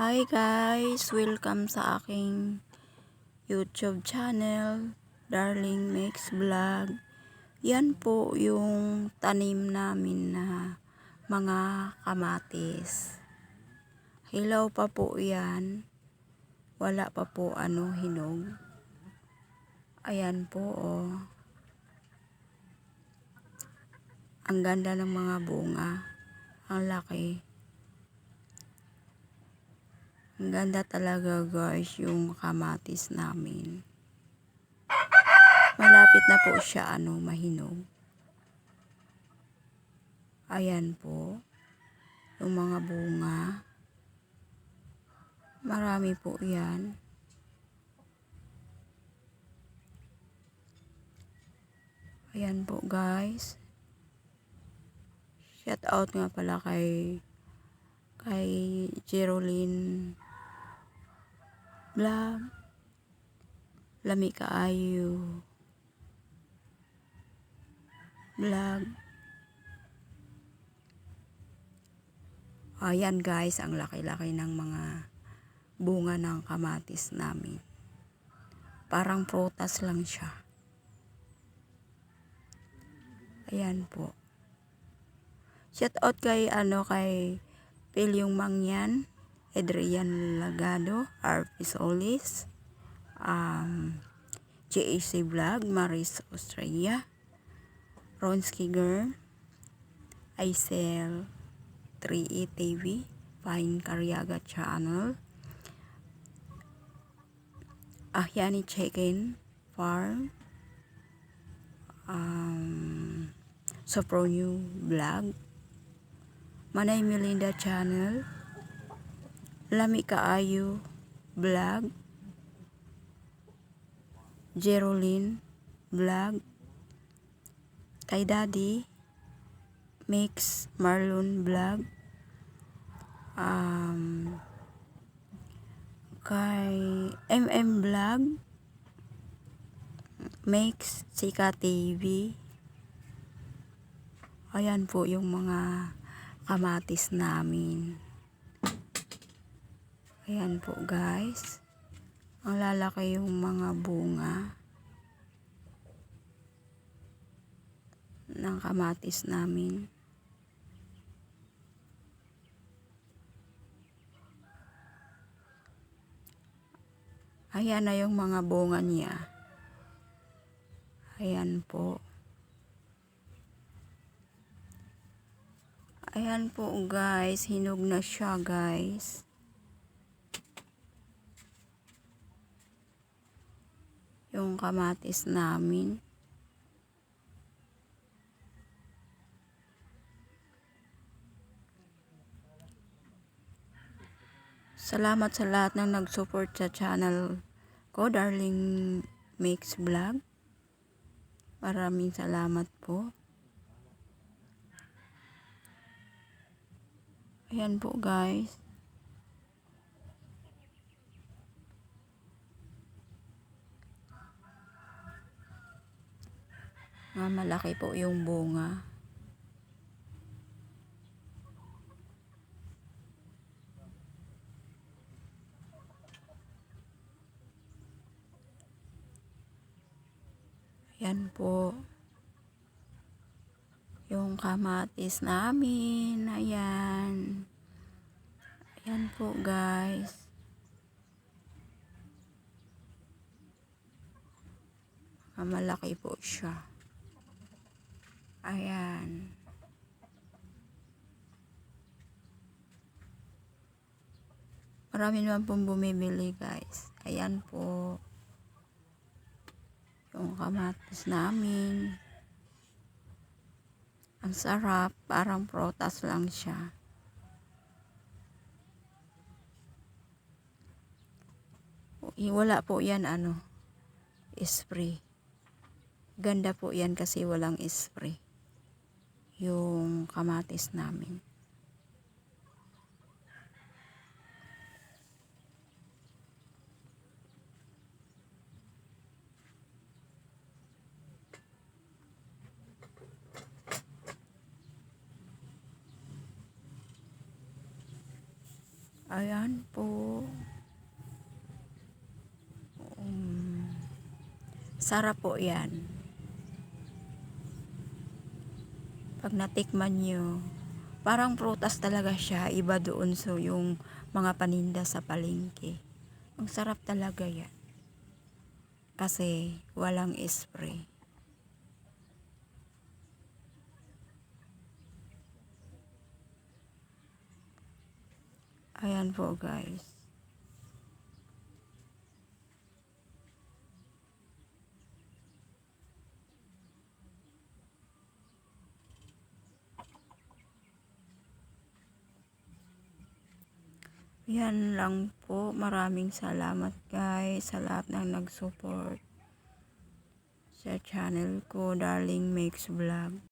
Hi guys! Welcome sa aking YouTube channel, Darling Mix Vlog. Yan po yung tanim namin na mga kamatis. Hilaw pa po yan. Wala pa po hinog. Ayan po oh. Ang ganda ng mga bunga. Ang laki. Ang ganda talaga guys yung kamatis namin. Malapit na po siya mahinog. Ayan po. Yung mga bunga. Marami po yan. Ayan po guys. Shout out nga pala kay Geraldine Vlog. Lami kaayo Vlog. Ayan guys, ang laki-laki ng mga bunga ng kamatis namin. Parang prutas lang siya. Ayan po. Shout out kay Pilyong Mangyan, Adrian Lagado, R.P. Solis, JAC Vlog, Maris Australia, Ronski Girl, Aisel 3E TV, Fine Cariaga Channel, Ahyani Chicken Farm, Sopronyo Vlog, Manay Melinda Channel, Lami Kaayo Vlog, Geraldine Vlog, kay Daddy Mix Marlon Vlog, kay MM Vlog, Mix Sika TV. Ayan po yung mga kamatis namin. Ayan po guys. Ang lalaki yung mga bunga ng kamatis namin. Ayan na yung mga bunga niya. Ayan po. Ayan po guys, hinog na siya guys. Yung kamatis namin. Salamat sa lahat ng nag-support sa channel ko, Darling Mix Vlog. Maraming salamat po. Ayan po guys. Malaki po yung bunga. Ayan po. Yung kamatis namin. Ayan. Ayan po guys. Malaki po siya. Ayan. Marami naman pong bumibili guys. Ayan po. Yung kamatis namin. Ang sarap. Parang prutas lang siya. Wala po yan spray. Ganda po yan kasi walang spray. Yung kamatis namin. Ayan po. Sarap po yan. Pag natikman nyo, parang prutas talaga siya. Iba doon so yung mga paninda sa palengke. Ang sarap talaga yan. Kasi walang spray. Ayan po guys. Yan lang po. Maraming salamat guys sa lahat ng nag-support sa channel ko, Darling Makes Vlog.